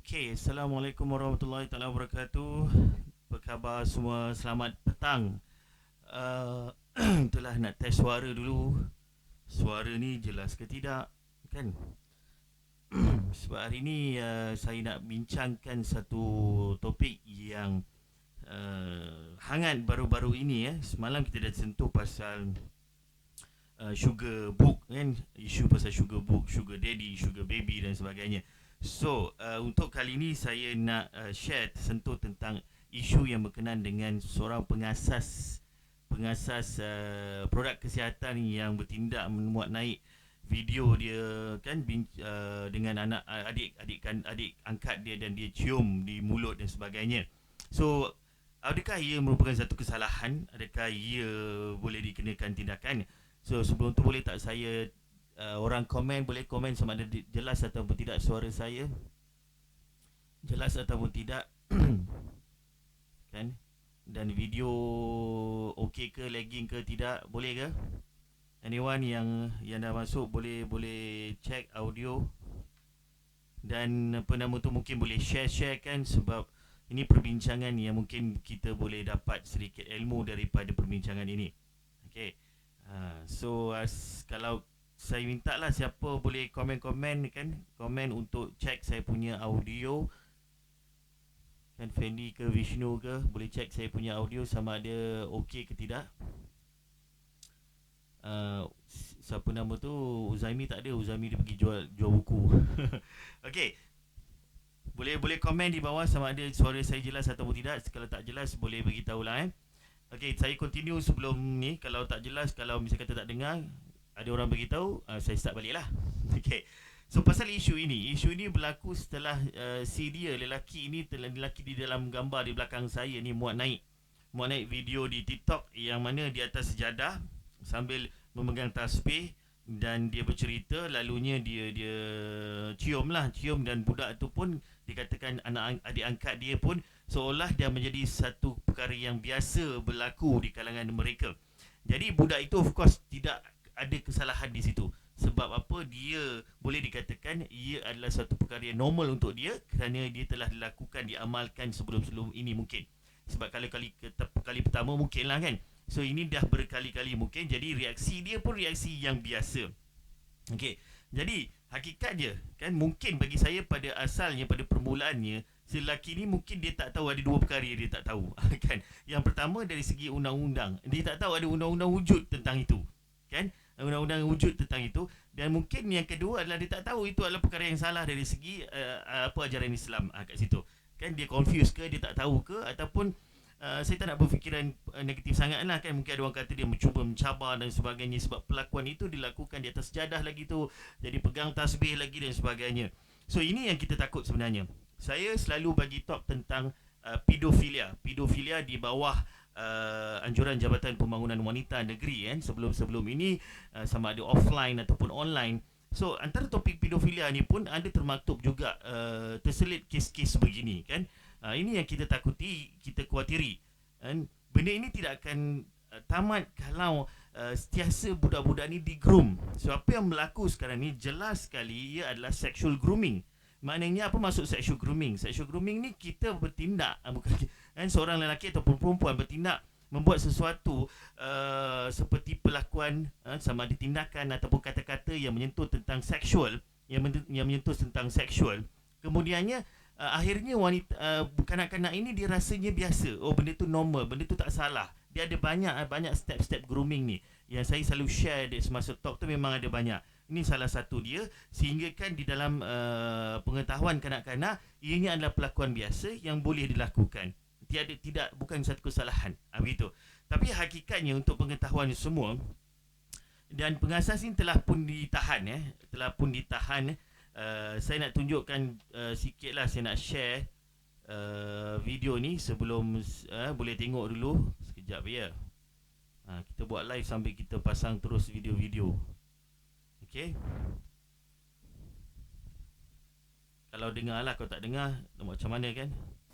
Okey, Assalamualaikum warahmatullahi taala wabarakatuh. Apa khabar semua? Selamat petang. Uh, itulah nak test suara dulu. Suara ni jelas ke tidak? Kan? Sebab hari ni saya nak bincangkan satu topik yang hangat baru-baru ini ya. Semalam kita dah sentuh pasal sugar book kan, isu pasal sugar book, sugar daddy, sugar baby dan sebagainya. So untuk kali ini saya nak share sentuh tentang isu yang berkenaan dengan seorang pengasas produk kesihatan yang bertindak memuat naik video dia kan dengan adik angkat dia dan dia cium di mulut dan sebagainya. So adakah ia merupakan satu kesalahan? Adakah ia boleh dikenakan tindakan? So sebelum tu boleh tak saya orang komen boleh komen sama ada jelas ataupun tidak suara saya? Jelas ataupun tidak? Kan? Dan video okey ke, lagging ke tidak? Boleh ke? Anyone yang dah masuk boleh check audio. Dan apa nama tu mungkin boleh share kan, sebab ini perbincangan yang mungkin kita boleh dapat sedikit ilmu daripada perbincangan ini. Okey. So kalau saya minta lah siapa boleh komen-komen kan, komen untuk check saya punya audio kan, Fendi ke Vishnu ke, boleh check saya punya audio sama ada okey ke tidak. Siapa nama tu, Uzaimi tak ada. Uzaimi dia pergi jual buku. Okey, boleh komen di bawah sama ada suara saya jelas ataupun tidak. Kalau tak jelas boleh beritahu lah Okey, saya continue sebelum ni. Kalau tak jelas, kalau misalnya kata tak dengar, ada orang beritahu, saya start balik lah. Okey. So pasal isu ini berlaku setelah si dia lelaki di dalam gambar di belakang saya ni muat naik video di TikTok yang mana di atas sejadah sambil memegang tasbih dan dia bercerita, lalunya dia cium dan budak tu pun dikatakan adik angkat dia pun seolah dia menjadi satu perkara yang biasa berlaku di kalangan mereka. Jadi budak itu of course tidak ada kesalahan di situ. Sebab apa? Dia boleh dikatakan ia adalah satu perkara yang normal untuk dia kerana dia telah dilakukan, diamalkan sebelum-sebelum ini mungkin. Sebab kali pertama mungkin lah kan. So ini dah berkali-kali mungkin. Jadi reaksi dia pun reaksi yang biasa. Okey. Jadi hakikat dia kan, mungkin bagi saya pada asalnya, pada permulaannya, si lelaki ni mungkin dia tak tahu, ada dua perkara dia tak tahu kan. Yang pertama dari segi undang-undang, dia tak tahu ada undang-undang wujud tentang itu kan, undang-undang wujud tentang itu. Dan mungkin yang kedua adalah dia tak tahu itu adalah perkara yang salah dari segi apa ajaran Islam kat situ kan. Dia confused ke, dia tak tahu ke, ataupun saya tak nak berfikiran negatif sangat lah kan. Mungkin ada orang kata dia mencuba mencabar dan sebagainya, sebab pelakuan itu dilakukan di atas sejadah lagi tu, jadi pegang tasbih lagi dan sebagainya. So ini yang kita takut sebenarnya. Saya selalu bagi talk tentang pedofilia di bawah anjuran Jabatan Pembangunan Wanita Negeri kan, sebelum ini sama ada offline ataupun online. So antara topik pedofilia ni pun ada termaktub juga terselit kes-kes begini kan. Ini yang kita takuti, kita khawatiri kan. Benda ini tidak akan tamat kalau sentiasa budak-budak ni digroom. So apa yang berlaku sekarang ni jelas sekali ia adalah sexual grooming. Maknanya apa maksud sexual grooming? Sexual grooming ni kita bertindak, bukan kan, seorang lelaki ataupun perempuan bertindak membuat sesuatu seperti perlakuan sama ada tindakan ataupun kata-kata yang menyentuh tentang seksual, yang menyentuh tentang seksual. Kemudiannya akhirnya wanita kanak-kanak ini dia rasanya biasa. Oh, benda tu normal, benda tu tak salah. Dia ada banyak step-step grooming ni yang saya selalu share di semasa talk tu, memang ada banyak. Ini salah satu dia, sehingga kan di dalam pengetahuan kanak-kanak ianya adalah perlakuan biasa yang boleh dilakukan. Bukan satu kesalahan. Begitu. Tapi hakikatnya untuk pengetahuan semua, dan pengasas ini telah pun ditahan saya nak tunjukkan sikit lah, saya nak share video ni sebelum boleh tengok dulu sekejap ya. Kita buat live sambil kita pasang terus video-video. Okey. Kalau dengar lah, kalau tak dengar macam mana kan?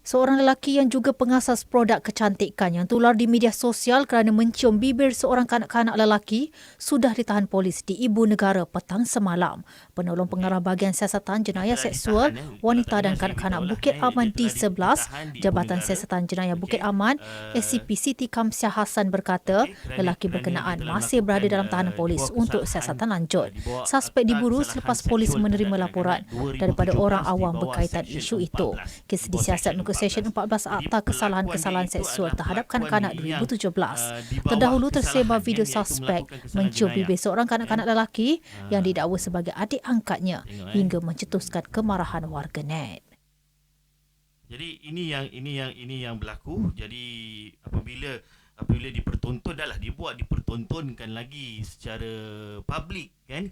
Seorang lelaki yang juga pengasas produk kecantikan yang tular di media sosial kerana mencium bibir seorang kanak-kanak lelaki sudah ditahan polis di Ibu Negara petang semalam. Penolong pengarah bahagian siasatan Dia jenayah telah seksual ditahan Kalau tak wanita dan dengar saya kanak-kanak beritahu lah Bukit Aman dia telah D11, ditahan di Ibu Jabatan Negara. Siasatan Jenayah Bukit Okey. Aman, SCP Siti Kamsiah Hassan berkata lelaki Kerana dia berkenaan telah masih berada dalam tahanan di polis bawah untuk kesalahan, siasatan lanjut. di bawah Suspek Akta diburu Kesalahan selepas polis Seksual menerima Terhadap laporan Kanak-kanak daripada 2017 orang di awam bawah berkaitan Seksyen isu itu. 14. Kes Di bawah disiasat Seksyen muka Seksyen 14 Jadi Akta pelakuan Kesalahan-Kesalahan dia itu Seksual adalah terhadap pelakuan kanak-kanak yang 2017. di bawah Terdahulu tersebar kesalahan, video iaitu suspek melakukan kesalahan mencium jenayah. bibir seorang kanak-kanak lelaki yang didakwa sebagai adik angkatnya Tengok, hingga mencetuskan kemarahan warganet. Jadi ini yang berlaku. Jadi apabila dipertonton, dah lah dipertontonkan lagi secara public kan,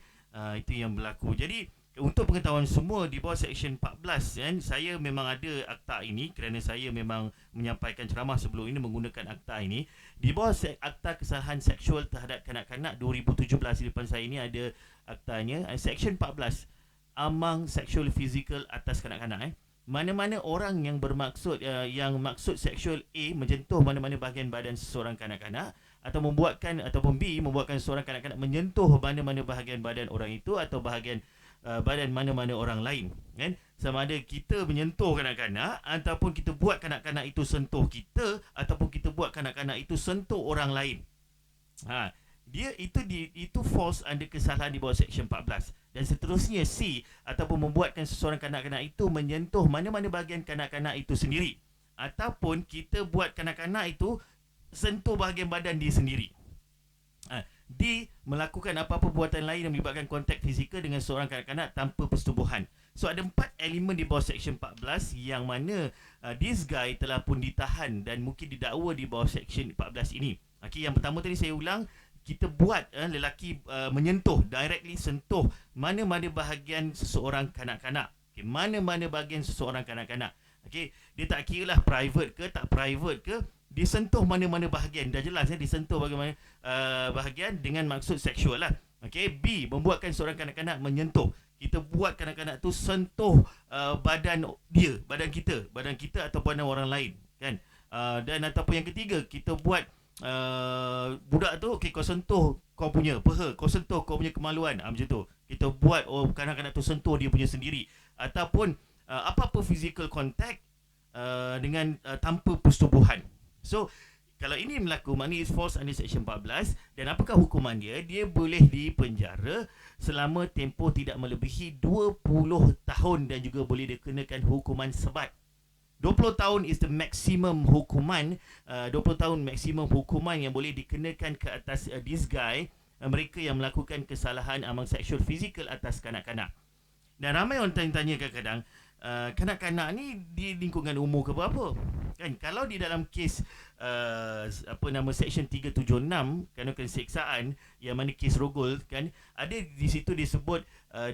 itu yang berlaku. Jadi untuk pengetahuan semua, di bawah Seksyen 14 kan, saya memang ada akta ini kerana saya memang menyampaikan ceramah sebelum ini menggunakan akta ini. Di bawah Akta Kesalahan Seksual Terhadap Kanak-kanak 2017, di depan saya ini ada aktanya, Seksyen 14, amang seksual fizikal atas kanak-kanak. Mana-mana orang yang bermaksud yang maksud seksual A menyentuh mana-mana bahagian badan seseorang kanak-kanak, atau ataupun B membuatkan seorang kanak-kanak menyentuh mana-mana bahagian badan orang itu atau bahagian badan mana-mana orang lain kan, sama ada kita menyentuh kanak-kanak ataupun kita buat kanak-kanak itu sentuh kita ataupun kita buat kanak-kanak itu sentuh orang lain, dia itu falls under kesalahan di bawah Seksyen 14. Dan seterusnya C, ataupun membuatkan seseorang kanak-kanak itu menyentuh mana-mana bahagian kanak-kanak itu sendiri, ataupun kita buat kanak-kanak itu sentuh bahagian badan dia sendiri. D, melakukan apa-apa perbuatan lain yang melibatkan kontak fizikal dengan seorang kanak-kanak tanpa persetubuhan. So ada 4 elemen di bawah Seksyen 14 yang mana this guy telah pun ditahan dan mungkin didakwa di bawah Seksyen 14 ini. Okey, yang pertama tadi saya ulang, kita buat lelaki menyentuh, directly sentuh mana-mana bahagian seseorang kanak-kanak. Okay, mana-mana bahagian seseorang kanak-kanak. Okey, dia tak kira lah private ke tak private ke, disentuh mana-mana bahagian. Dah jelas disentuh bagaimana bahagian dengan maksud seksual lah. Okey, B, membuatkan seorang kanak-kanak menyentuh. Kita buat kanak-kanak tu sentuh badan dia, badan kita atau badan orang lain kan. Dan ataupun yang ketiga, kita buat budak tu, okay, kau sentuh kau punya peha, kau sentuh kau punya kemaluan, macam tu. Kita buat kanak-kanak tu sentuh dia punya sendiri, ataupun apa-apa physical contact dengan tanpa persetubuhan. So kalau ini berlaku, maknanya falls under Seksyen 14. Dan apakah hukuman dia? Dia boleh dipenjara selama tempoh tidak melebihi 20 tahun dan juga boleh dikenakan hukuman sebat. 20 tahun is the maximum hukuman, 20 tahun maksimum hukuman yang boleh dikenakan ke atas this guy, mereka yang melakukan kesalahan amang seksual fizikal atas kanak-kanak. Dan ramai orang tanya kadang-kadang, kanak-kanak ni di lingkungan umur ke berapa? Kan kalau di dalam kes Seksyen 376 kanukan seksaan yang mana kes rogol kan, ada di situ disebut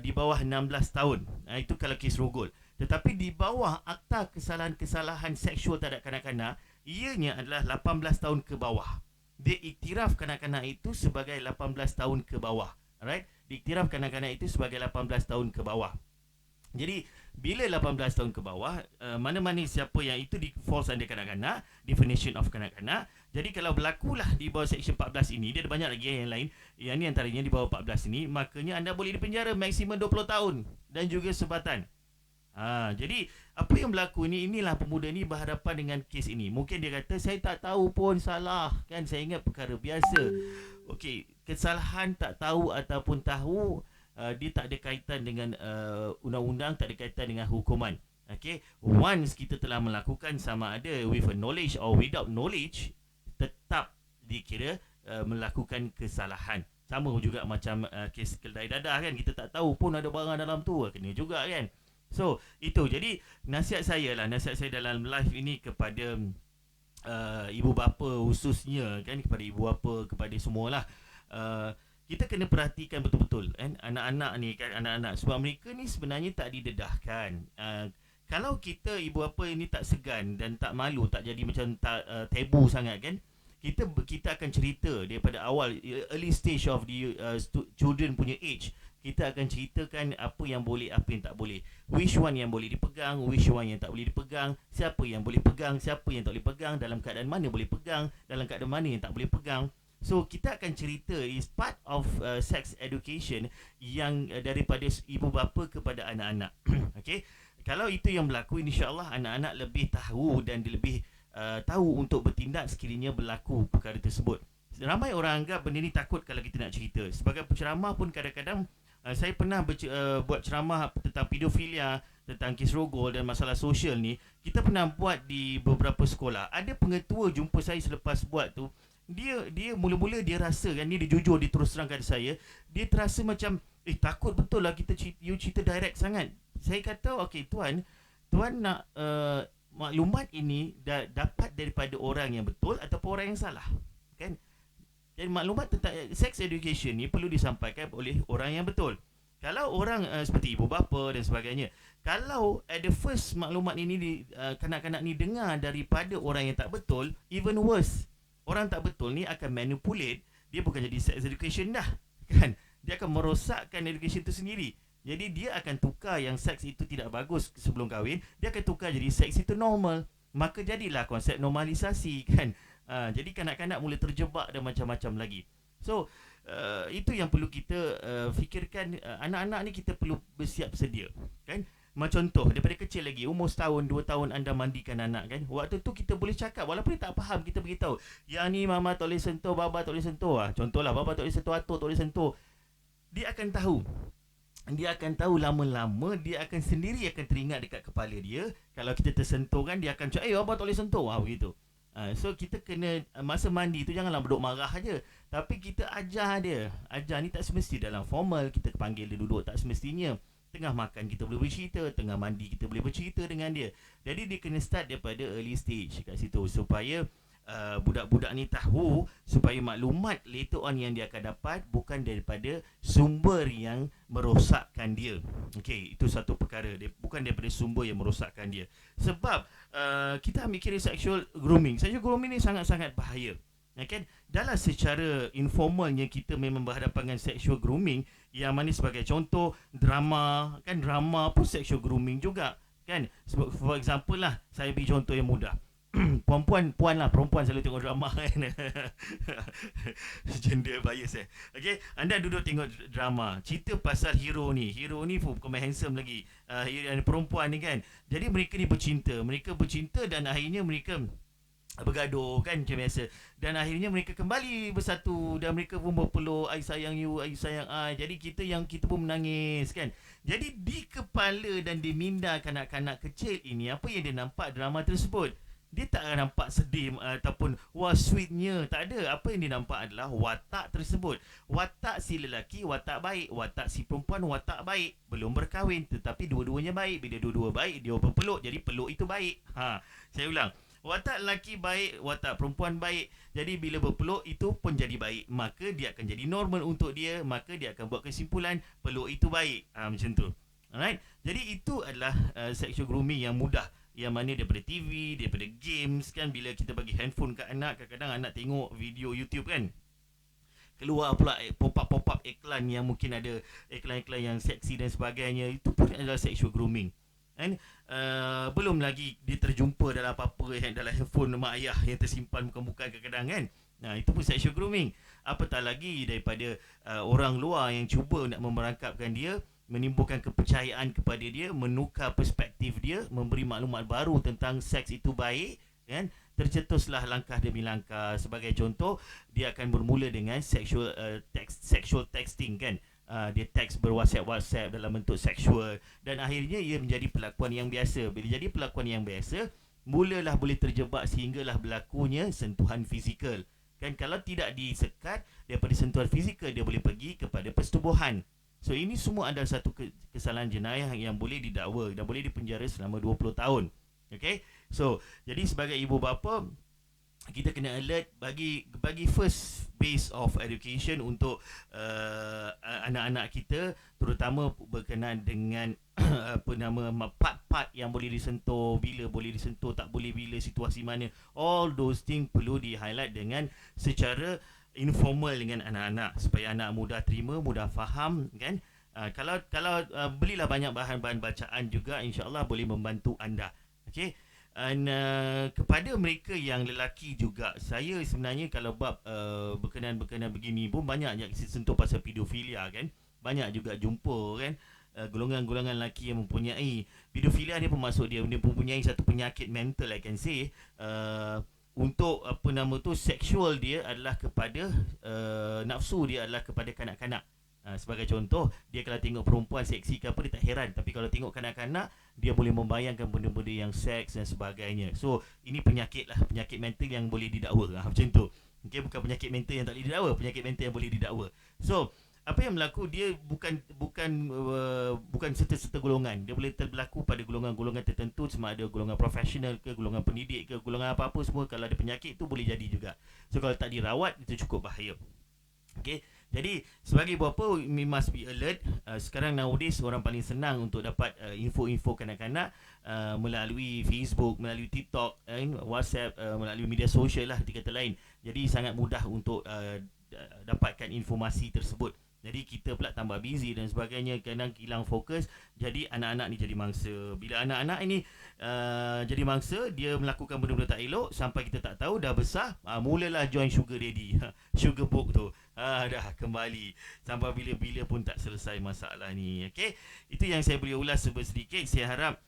di bawah 16 tahun. Itu kalau kes rogol. Tetapi di bawah Akta Kesalahan Seksual Terhadap Kanak-kanak, ianya adalah 18 tahun ke bawah. Dia iktiraf kanak-kanak itu sebagai 18 tahun ke bawah. Alright? Diiktiraf kanak-kanak itu sebagai 18 tahun ke bawah. Jadi bila 18 tahun ke bawah, mana-mana siapa yang itu di falls under kanak-kanak, definition of kanak-kanak. Jadi kalau berlakulah di bawah Seksyen 14 ini, dia ada banyak lagi yang lain, yang ni antaranya di bawah 14 ini, makanya anda boleh dipenjara maksimum 20 tahun dan juga sebatan. Jadi apa yang berlaku ni, inilah pemuda ni berhadapan dengan kes ini. Mungkin dia kata saya tak tahu pun salah kan, saya ingat perkara biasa. Okey, kesalahan tak tahu ataupun tahu, dia tak ada kaitan dengan undang-undang, tak ada kaitan dengan hukuman. Okey, once kita telah melakukan, sama ada with a knowledge or without knowledge, tetap dikira melakukan kesalahan. Sama juga macam kes kedai dadah kan, kita tak tahu pun ada barang dalam tu, kena juga kan. So itu, jadi nasihat saya dalam live ini kepada ibu bapa khususnya kan, kepada ibu bapa, kepada semualah, kita kena perhatikan betul-betul kan anak-anak ni kan, anak-anak, sebab mereka ni sebenarnya tak didedahkan. Kalau kita ibu bapa ini tak segan dan tak malu, tak jadi macam tabu sangat kan, kita akan cerita daripada awal, early stage of the children punya age kita akan ceritakan apa yang boleh, apa yang tak boleh. Which one yang boleh dipegang, which one yang tak boleh dipegang, siapa yang boleh pegang, siapa yang tak boleh pegang, dalam keadaan mana boleh pegang, dalam keadaan mana yang tak boleh pegang. So kita akan cerita is part of sex education yang daripada ibu bapa kepada anak-anak. Okay, kalau itu yang berlaku, insya-Allah anak-anak lebih tahu dan lebih tahu untuk bertindak sekiranya berlaku perkara tersebut. Ramai orang anggap benda ni takut kalau kita nak cerita. Sebagai penceramah pun kadang-kadang saya pernah buat ceramah tentang pedofilia, tentang kes rogol dan masalah sosial ni. Kita pernah buat di beberapa sekolah. Ada pengetua jumpa saya selepas buat tu. Dia mula-mula dia rasa kan, dia jujur, dia terus terang pada saya. Dia terasa macam takut betul lah kita cerita direct sangat. Saya kata okey tuan nak maklumat ini dapat daripada orang yang betul ataupun orang yang salah, kan? Dan maklumat tentang sex education ni perlu disampaikan oleh orang yang betul. Kalau orang seperti ibu bapa dan sebagainya, kalau at the first maklumat ini kanak-kanak ni dengar daripada orang yang tak betul, even worse, orang tak betul ni akan manipulate. Dia bukan jadi sex education dah, kan? Dia akan merosakkan education tu sendiri. Jadi dia akan tukar yang seks itu tidak bagus sebelum kahwin, dia akan tukar jadi seks itu normal. Maka jadilah konsep normalisasi, kan? Jadi kanak-kanak mula terjebak dan macam-macam lagi. So itu yang perlu kita fikirkan. Anak-anak ni kita perlu bersiap sedia, kan? Macam contoh, daripada kecil lagi, umur setahun, 2 tahun anda mandikan anak, kan? Waktu tu kita boleh cakap, walaupun dia tak faham, kita beritahu, yang ni mama tak boleh sentuh, baba tak boleh sentuh. Contohlah, baba tak boleh sentuh, atuk tak boleh sentuh. Dia akan tahu. Dia akan tahu lama-lama, dia akan sendiri akan teringat dekat kepala dia. Kalau kita tersentuh kan, dia akan cakap, abang tak boleh sentuh. Begitu. So kita kena, masa mandi tu janganlah duduk marah aja. Tapi kita ajar dia. Ajar ni tak semesti dalam formal, kita panggil dia duduk, tak semestinya. Tengah makan kita boleh bercerita, tengah mandi kita boleh bercerita dengan dia. Jadi dia kena start daripada early stage kat situ, supaya budak-budak ni tahu, supaya maklumat later on yang dia akan dapat bukan daripada sumber yang merosakkan dia. Okey, itu satu perkara. Dia bukan daripada sumber yang merosakkan dia. Sebab kita ambil kira sexual grooming. Sexual grooming ni sangat-sangat bahaya. Kan? Dalam secara informalnya kita memang berhadapan dengan sexual grooming, yang mana sebagai contoh drama, kan? Drama pun sexual grooming juga, kan? For example lah, saya beri contoh yang mudah. Perempuan selalu tengok drama, kan? Gender bias Okay, anda duduk tengok drama, cerita pasal hero ni bukan handsome lagi, perempuan ni, kan? Jadi mereka ni bercinta dan akhirnya mereka bergaduh, kan, macam biasa. Dan akhirnya mereka kembali bersatu dan mereka pun berpeluk, I sayang you, I sayang I. Jadi kita pun menangis, kan. Jadi di kepala dan di minda kanak-kanak kecil ini, apa yang dia nampak drama tersebut? Dia tak akan nampak sedih ataupun wah sweetnya. Tak ada. Apa yang dia nampak adalah watak tersebut. Watak si lelaki watak baik, watak si perempuan watak baik. Belum berkahwin tetapi dua-duanya baik. Bila dua-dua baik, dia berpeluk, jadi peluk itu baik. Saya ulang. Watak lelaki baik, watak perempuan baik. Jadi bila berpeluk itu pun jadi baik. Maka dia akan jadi normal untuk dia. Maka dia akan buat kesimpulan peluk itu baik. Macam tu. Alright. Jadi itu adalah sexual grooming yang mudah, yang mana daripada TV, daripada games, kan. Bila kita bagi handphone kat anak, kadang-kadang anak tengok video YouTube, kan, keluar pula pop-up iklan yang mungkin ada iklan-iklan yang seksi dan sebagainya. Itu pun adalah sexual grooming, kan. Belum lagi dia terjumpa dalam apa-apa yang dalam handphone mak ayah yang tersimpan bukan-bukan kadang-kadang, kan. Itu pun sexual grooming. Apatah lagi daripada orang luar yang cuba nak memerangkapkan dia, menimbulkan kepercayaan kepada dia, menukar perspektif dia, memberi maklumat baru tentang seks itu baik, kan. Tercetuslah langkah demi langkah. Sebagai contoh, dia akan bermula dengan sexual texting, kan. Dia teks berwhatsapp dalam bentuk seksual, dan akhirnya ia menjadi pelakuan yang biasa. Bila jadi pelakuan yang biasa, mulalah boleh terjebak sehinggalah berlakunya sentuhan fizikal, kan. Kalau tidak disekat daripada sentuhan fizikal, dia boleh pergi kepada persetubuhan. So ini semua adalah satu kesalahan jenayah yang boleh didakwa dan boleh dipenjara selama 20 tahun. Okay. So jadi sebagai ibu bapa, kita kena alert, bagi first base of education untuk anak-anak kita, terutama berkenaan dengan part-part yang boleh disentuh, bila boleh disentuh, tak boleh bila, situasi mana. All those things perlu di-highlight dengan secara informal dengan anak-anak, supaya anak mudah terima, mudah faham, kan. Kalau belilah banyak bahan-bahan bacaan juga, insya-Allah boleh membantu anda. Okey. Dan kepada mereka yang lelaki juga, saya sebenarnya kalau bab berkenaan-berkenaan begini pun banyak yang sentuh pasal pedofilia kan. Banyak juga jumpa kan golongan-golongan lelaki yang mempunyai pedofilia. Dia pun masuk, dia mempunyai satu penyakit mental, I can say. Untuk apa nama tu, seksual dia adalah kepada nafsu dia adalah kepada kanak-kanak. Sebagai contoh, dia kalau tengok perempuan seksi ke apa, dia tak heran. Tapi kalau tengok kanak-kanak, dia boleh membayangkan benda-benda yang seks dan sebagainya. So ini penyakit lah, penyakit mental yang boleh didakwa macam tu. Okay, bukan penyakit mental yang tak boleh didakwa, penyakit mental yang boleh didakwa. So apa yang berlaku, dia bukan serta-serta golongan. Dia boleh berlaku pada golongan-golongan tertentu, sama ada golongan profesional ke, golongan pendidik ke, golongan apa-apa semua. Kalau ada penyakit tu boleh jadi juga. So kalau tak dirawat, itu cukup bahaya. Okay, jadi sebagai ibu bapa, we must be alert. Sekarang nowadays orang paling senang untuk dapat info-info kanak-kanak melalui Facebook, melalui TikTok, WhatsApp, melalui media sosial lah di kata lain. Jadi sangat mudah untuk dapatkan informasi tersebut. Jadi kita pula tambah busy dan sebagainya, kadang hilang fokus. Jadi anak-anak ni jadi mangsa. Bila anak-anak ini jadi mangsa, dia melakukan benda-benda tak elok, sampai kita tak tahu dah besar, mulalah join sugar daddy, sugar book tu. Dah kembali sampai bila-bila pun tak selesai masalah ni. Okey, itu yang saya boleh ulas sedikit. Saya harap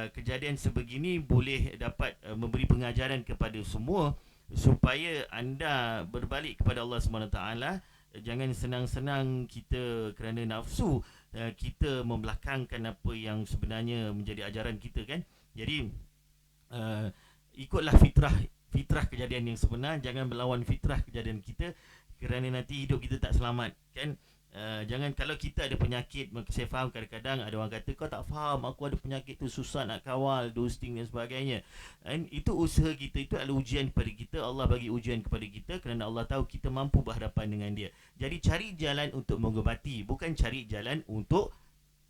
kejadian sebegini boleh dapat memberi pengajaran kepada semua supaya anda berbalik kepada Allah SWT. Jangan senang-senang kita kerana nafsu kita membelakangkan apa yang sebenarnya menjadi ajaran kita kan. Jadi ikutlah fitrah kejadian yang sebenar, jangan melawan fitrah kejadian kita, kerana nanti hidup kita tak selamat kan. Jangan, kalau kita ada penyakit, saya faham kadang-kadang ada orang kata kau tak faham, aku ada penyakit tu susah nak kawal, dosing dan sebagainya. Dan itu usaha kita, itu adalah ujian kepada kita. Allah bagi ujian kepada kita kerana Allah tahu kita mampu berhadapan dengan dia. Jadi cari jalan untuk mengobati, bukan cari jalan untuk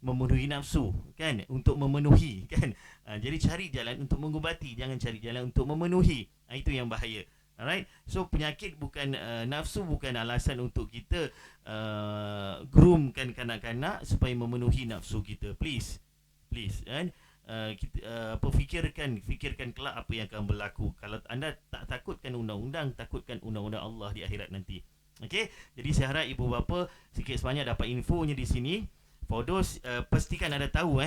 memenuhi nafsu kan, untuk memenuhi kan. Jadi cari jalan untuk mengobati, jangan cari jalan untuk memenuhi. Itu yang bahaya. Alright, so penyakit bukan nafsu bukan alasan untuk kita groomkan kanak-kanak supaya memenuhi nafsu kita. Please kan. Kita fikirkan kelak apa yang akan berlaku. Kalau anda tak takutkan undang-undang, takutkan undang-undang Allah di akhirat nanti. Okey, jadi saya harap ibu bapa sikit sebanyak dapat infonya di sini. For those, pastikan anda tahu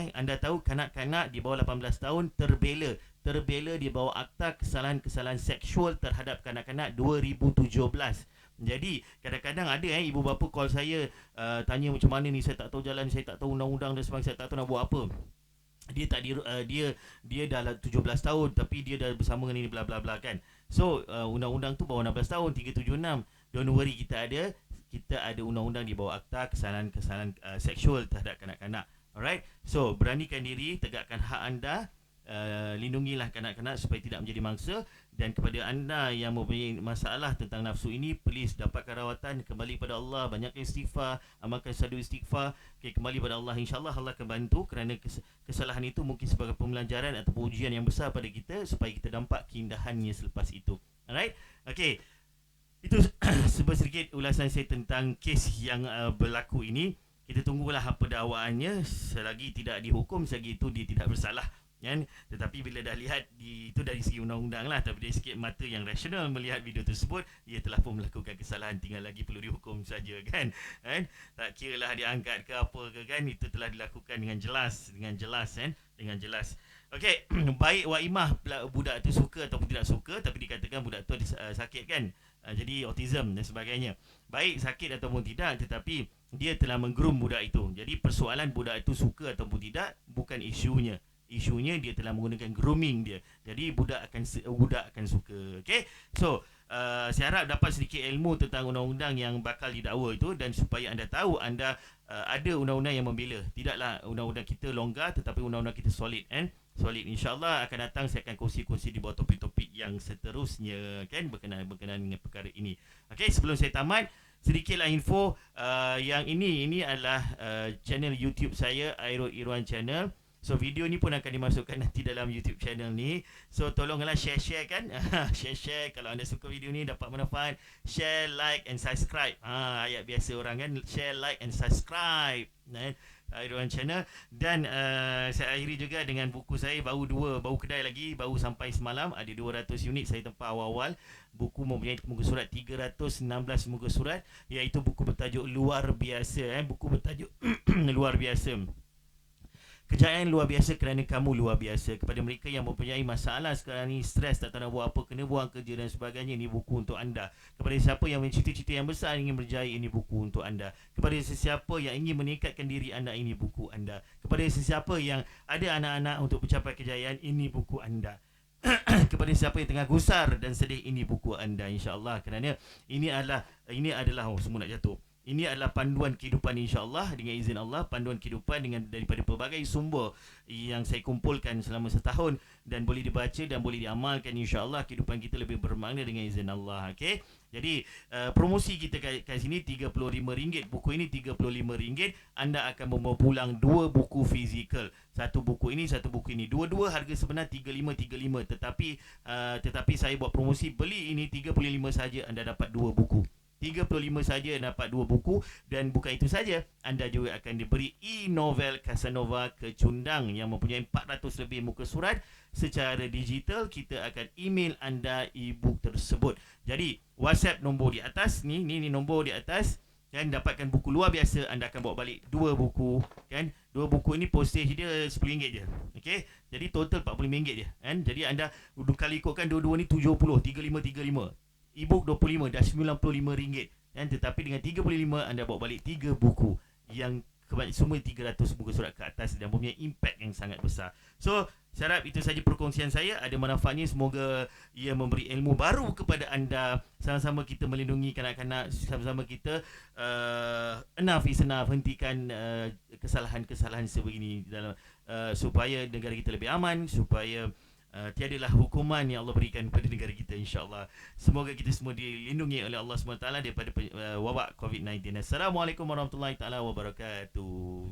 kanak-kanak di bawah 18 tahun terbela di bawah Akta Kesalahan-Kesalahan Seksual Terhadap Kanak-kanak 2017. Jadi kadang-kadang ada ibu bapa call saya, tanya macam mana ni, saya tak tahu jalan, saya tak tahu undang-undang dan sebagainya, saya tak tahu nak buat apa. Dia dah 17 tahun tapi dia dah bersama dengan ini bla bla bla kan. So undang-undang tu bawah 16 tahun 376. Don't worry, kita ada undang-undang di bawah Akta Kesalahan-Kesalahan Seksual Terhadap Kanak-kanak. Alright, so beranikan diri, tegakkan hak anda, lindungilah kanak-kanak supaya tidak menjadi mangsa. Dan kepada anda yang mempunyai masalah tentang nafsu ini, please dapatkan rawatan, kembali pada Allah, banyak istighfar, amalkan syahadu istighfar. Okay, kembali pada Allah, insyaAllah Allah akan bantu, kerana kesalahan itu mungkin sebagai pembelajaran atau ujian yang besar pada kita supaya kita nampak keindahannya selepas itu. Alright, okay, itu sedikit ulasan saya tentang kes yang berlaku ini. Kita tunggulah apa dakwaannya. Selagi tidak dihukum, selagi itu dia tidak bersalah kan. Tetapi bila dah lihat itu dari segi undang-undang lah, tapi dari sikit mata yang rasional melihat video tersebut, dia telah pun melakukan kesalahan, tinggal lagi perlu dihukum saja kan. Tak kira lah dia angkat ke apa ke kan, itu telah dilakukan dengan jelas kan, dengan jelas. Okey, baik Wak Imah budak tu suka ataupun tidak suka, tapi dikatakan budak tu sakit kan, jadi autism dan sebagainya. Baik sakit ataupun tidak, tetapi dia telah menggroom budak itu. Jadi persoalan budak itu suka ataupun tidak bukan isunya. Isunya dia telah menggunakan grooming dia. Jadi budak akan suka. Okey. So saya harap dapat sedikit ilmu tentang undang-undang yang bakal didakwa itu, dan supaya anda tahu anda ada undang-undang yang membela. Tidaklah undang-undang kita longgar, tetapi undang-undang kita solid solid. InsyaAllah akan datang saya akan kongsi-kongsi di bawah topik-topik yang seterusnya kan, berkenaan dengan perkara ini. Okey, sebelum saya tamat, sedikitlah info. Yang ini adalah channel YouTube saya, Airul Irwan Channel. So video ni pun akan dimasukkan nanti dalam YouTube channel ni. So tolonglah share-share kan. Share-share kalau anda suka video ni, dapat manfaat. Share, like and subscribe. Ayat biasa orang kan, share, like and subscribe. Irwan Channel. Dan saya akhiri juga dengan buku saya baru kedai lagi, baru sampai semalam, ada 200 unit saya tempah awal-awal. Buku mempunyai muka surat 316 muka surat, iaitu buku bertajuk Luar Biasa. Buku bertajuk Luar Biasa. Kejayaan luar biasa kerana kamu luar biasa. Kepada mereka yang mempunyai masalah sekarang ni, stres, tak tahu nak buat apa, kena buang kerja dan sebagainya, ini buku untuk anda. Kepada siapa yang mempunyai cita-cita yang besar, ingin berjaya, ini buku untuk anda. Kepada sesiapa yang ingin meningkatkan diri anda, ini buku anda. Kepada sesiapa yang ada anak-anak untuk mencapai kejayaan, ini buku anda. Kepada siapa yang tengah gusar dan sedih, ini buku anda, insya-Allah. Kerana ini adalah semua nak jatuh. Ini adalah panduan kehidupan, insya-Allah, dengan izin Allah, panduan kehidupan daripada pelbagai sumber yang saya kumpulkan selama setahun, dan boleh dibaca dan boleh diamalkan, insya-Allah kehidupan kita lebih bermakna dengan izin Allah. Okey. Jadi promosi kita kat sini RM35. Buku ini RM35. Anda akan membawa pulang 2 buku fizikal. Satu buku ini, satu buku ini. Dua-dua harga sebenar RM35. Tetapi saya buat promosi, beli ini RM35 saja, anda dapat 2 buku. RM35 saja dapat 2 buku. Dan bukan itu saja, anda juga akan diberi e-novel Casanova Kecundang yang mempunyai 400 lebih muka surat secara digital. Kita akan email anda e-book tersebut. Jadi WhatsApp nombor di atas ni nombor di atas, kan, dapatkan buku luar biasa. Anda akan bawa balik 2 buku, kan. 2 buku ini postage dia RM10 je. Okey. Jadi total RM40 je, kan. Jadi anda kali ikutkan dua-dua ni 70, 35. E-book 25, dah RM95, kan? Tetapi dengan 35 anda bawa balik 3 buku yang semua 300 muka surat ke atas dan mempunyai impact yang sangat besar. So saya harap itu saja perkongsian saya, ada manfaatnya, semoga ia memberi ilmu baru kepada anda. Sama-sama kita melindungi kanak-kanak, sama-sama kita enough is enough, hentikan kesalahan-kesalahan sebegini dalam supaya negara kita lebih aman, supaya tiadalah hukuman yang Allah berikan kepada negara kita, insya-Allah. Semoga kita semua dilindungi oleh Allah SWT daripada wabak COVID-19. Assalamualaikum warahmatullahi taala wabarakatuh.